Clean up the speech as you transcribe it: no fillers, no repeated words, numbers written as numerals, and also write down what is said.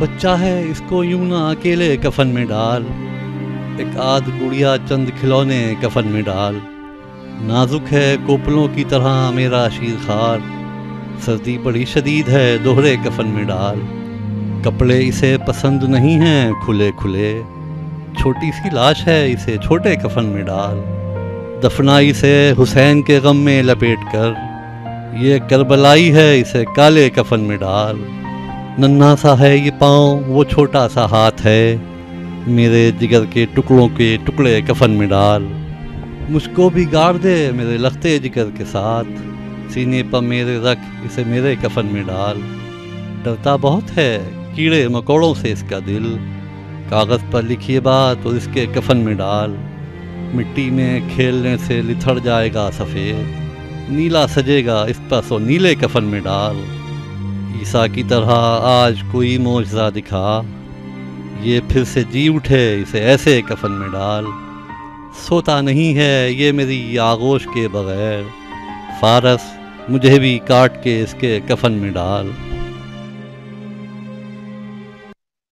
بچہ ہے اس کو یوں نہ اکیلے کفن میں ڈال، ایک آدھ گڑیا چند کھلونے کفن میں ڈال۔ نازک ہے کوپلوں کی طرح میرا شیر خوار، سردی بڑی شدید ہے دوہرے کفن میں ڈال۔ کپڑے اسے پسند نہیں ہیں کھلے کھلے، چھوٹی سی لاش ہے اسے چھوٹے کفن میں ڈال۔ دفنائی سے حسین کے غم میں لپیٹ کر، یہ کربلائی ہے اسے کالے کفن میں ڈال۔ ننھا سا ہے یہ پاؤں وہ چھوٹا سا ہاتھ ہے، میرے جگر کے ٹکڑوں کے ٹکڑے کفن میں ڈال۔ مجھ کو بھی گاڑ دے میرے لختے جگر کے ساتھ، سینے پر میرے رکھ اسے میرے کفن میں ڈال۔ ڈرتا بہت ہے کیڑے مکوڑوں سے اس کا دل، کاغذ پر لکھیے بات اور اس کے کفن میں ڈال۔ مٹی میں کھیلنے سے لتھڑ جائے گا سفید، نیلا سجے گا اس پر سو نیلے کفن میں ڈال۔ عیسیٰ کی طرح آج کوئی معجزہ دکھا، یہ پھر سے جی اٹھے اسے ایسے کفن میں ڈال۔ سوتا نہیں ہے یہ میری آغوش کے بغیر، فارس مجھے بھی کاٹ کے اس کے کفن میں ڈال۔